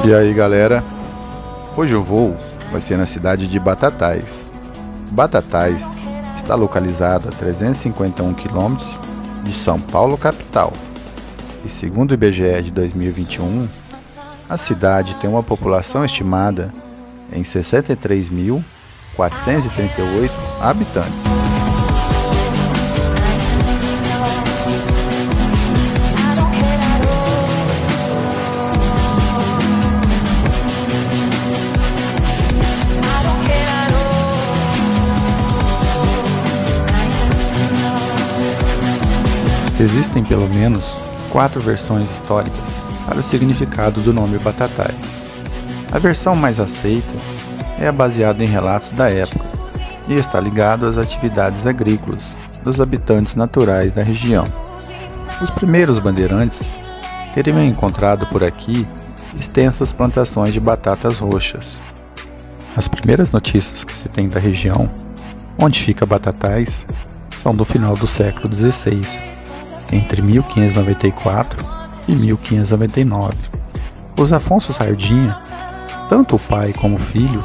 E aí galera, hoje o voo vai ser na cidade de Batatais. Batatais está localizado a 351 km de São Paulo capital. E segundo o IBGE de 2021, a cidade tem uma população estimada em 63.438 habitantes. Existem pelo menos 4 versões históricas para o significado do nome Batatais. A versão mais aceita é a baseada em relatos da época e está ligado às atividades agrícolas dos habitantes naturais da região. Os primeiros bandeirantes teriam encontrado por aqui extensas plantações de batatas roxas. As primeiras notícias que se tem da região, onde fica Batatais, são do final do século XVI. Entre 1594 e 1599, os Afonso Sardinha, tanto o pai como o filho,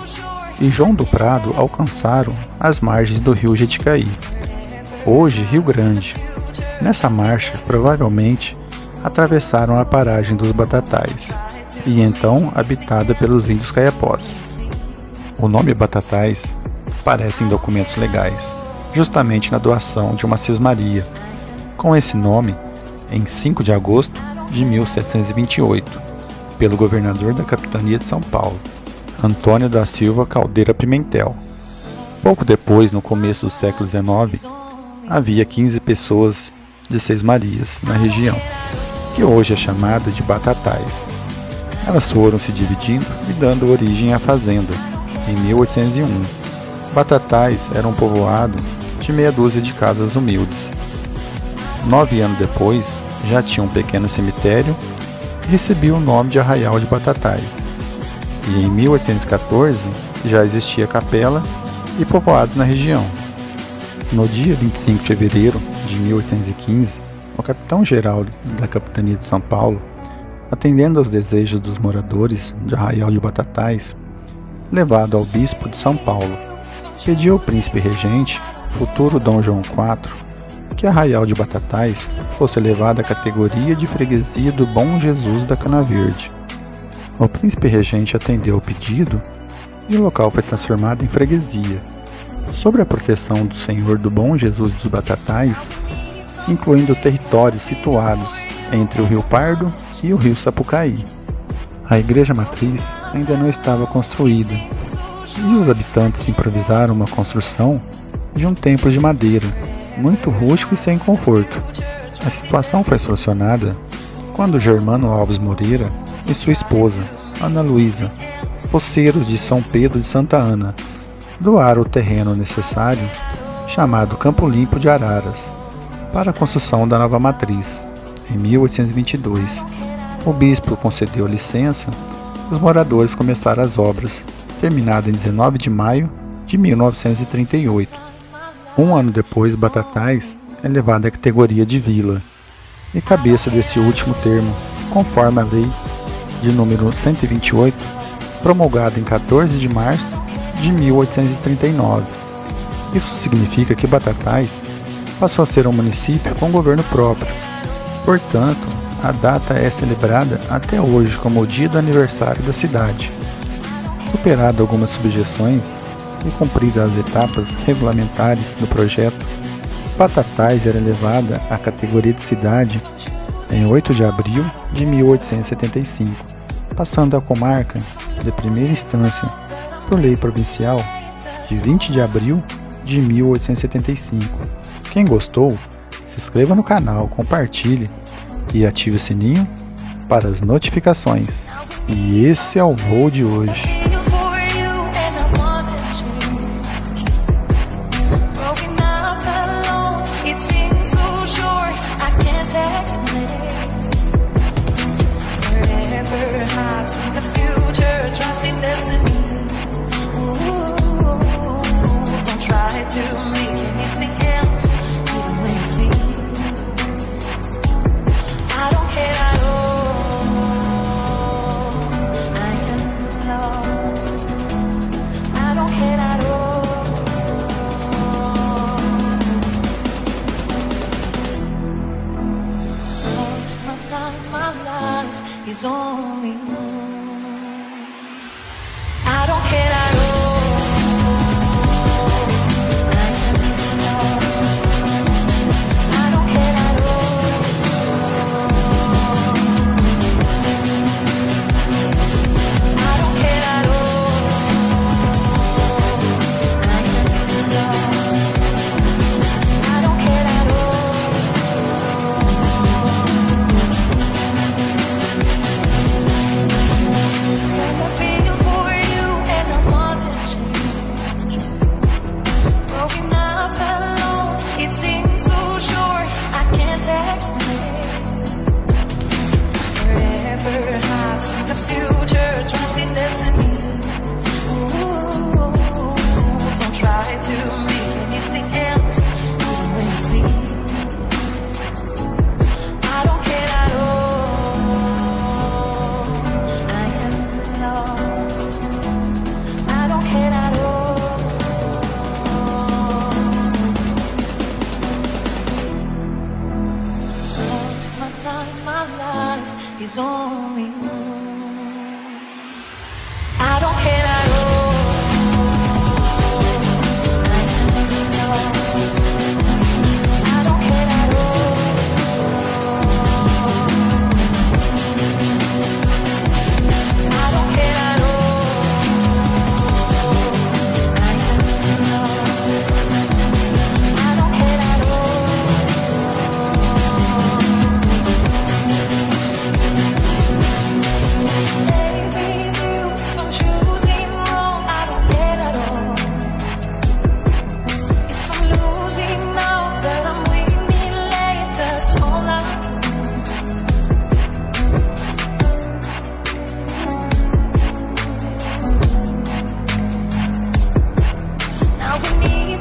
e João do Prado alcançaram as margens do rio Jeticaí, hoje Rio Grande. Nessa marcha, provavelmente, atravessaram a paragem dos Batatais, e então habitada pelos índios caiapós. O nome Batatais aparece em documentos legais, justamente na doação de uma cismaria, com esse nome, em 5 de agosto de 1728, pelo governador da capitania de São Paulo, Antônio da Silva Caldeira Pimentel. Pouco depois, no começo do século XIX, havia 15 pessoas de Seis Marias na região, que hoje é chamada de Batatais. Elas foram se dividindo e dando origem à fazenda, em 1801. Batatais era um povoado de meia dúzia de casas humildes. 9 anos depois, já tinha um pequeno cemitério e recebia o nome de Arraial de Batatais. E em 1814 já existia capela e povoados na região. No dia 25 de fevereiro de 1815, o capitão-geral da capitania de São Paulo, atendendo aos desejos dos moradores de Arraial de Batatais, levado ao bispo de São Paulo, pediu ao príncipe regente, futuro Dom João IV, que Arraial de Batatais fosse elevado à categoria de freguesia do Bom Jesus da Cana Verde. O príncipe regente atendeu ao pedido e o local foi transformado em freguesia, sob a proteção do Senhor do Bom Jesus dos Batatais, incluindo territórios situados entre o Rio Pardo e o Rio Sapucaí. A igreja matriz ainda não estava construída e os habitantes improvisaram uma construção de um templo de madeira, muito rústico e sem conforto. A situação foi solucionada quando Germano Alves Moreira e sua esposa, Ana Luísa, poceiros de São Pedro de Santa Ana, doaram o terreno necessário, chamado Campo Limpo de Araras, para a construção da nova matriz. Em 1822, o bispo concedeu licença e os moradores começaram as obras, terminada em 19 de maio de 1938. Um ano depois, Batatais é levada à categoria de vila e cabeça desse último termo, conforme a lei de número 128, promulgada em 14 de março de 1839. Isso significa que Batatais passou a ser um município com governo próprio. Portanto, a data é celebrada até hoje como o dia do aniversário da cidade. Superado algumas subjeções e cumpridas as etapas regulamentares do projeto, Batatais era elevada à categoria de cidade em 8 de abril de 1875, passando a comarca de primeira instância por lei provincial de 20 de abril de 1875. Quem gostou, se inscreva no canal, compartilhe e ative o sininho para as notificações. E esse é o voo de hoje.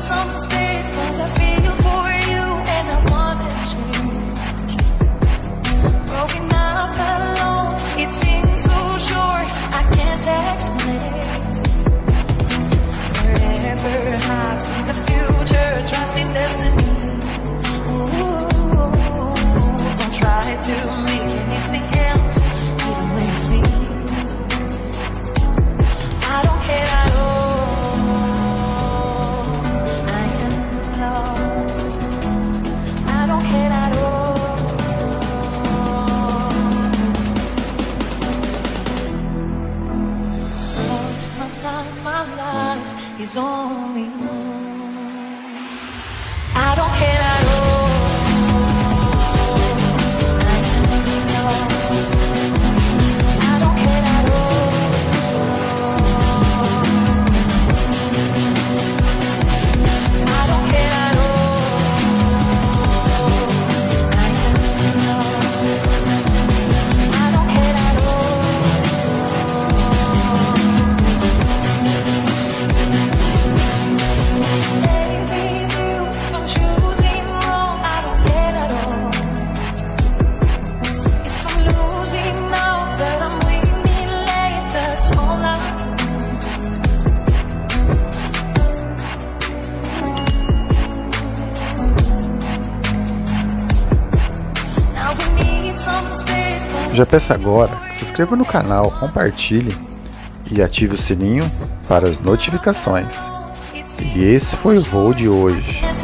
some space, 'cause I feel for you and I wanna change. Broken up alone, it seems so short, I can't explain. Forever hides in the future, trusting destiny. Ooh, don't try to make anything else even when you feel. I don't care at all, I am lost. I don't care at all. Most of my life is on me. I don't care at all. I am lost. I don't care at all. I don't care at all. I am lost. I don't care at all. Stay with you if I'm choosing wrong. I don't care at all. If I'm losing now, but I'm winning late, that's all I know. Now we need some space, 'cause Já peço agora que se inscreva no canal, compartilhe e ative o sininho para as notificações. E esse foi o voo de hoje. can't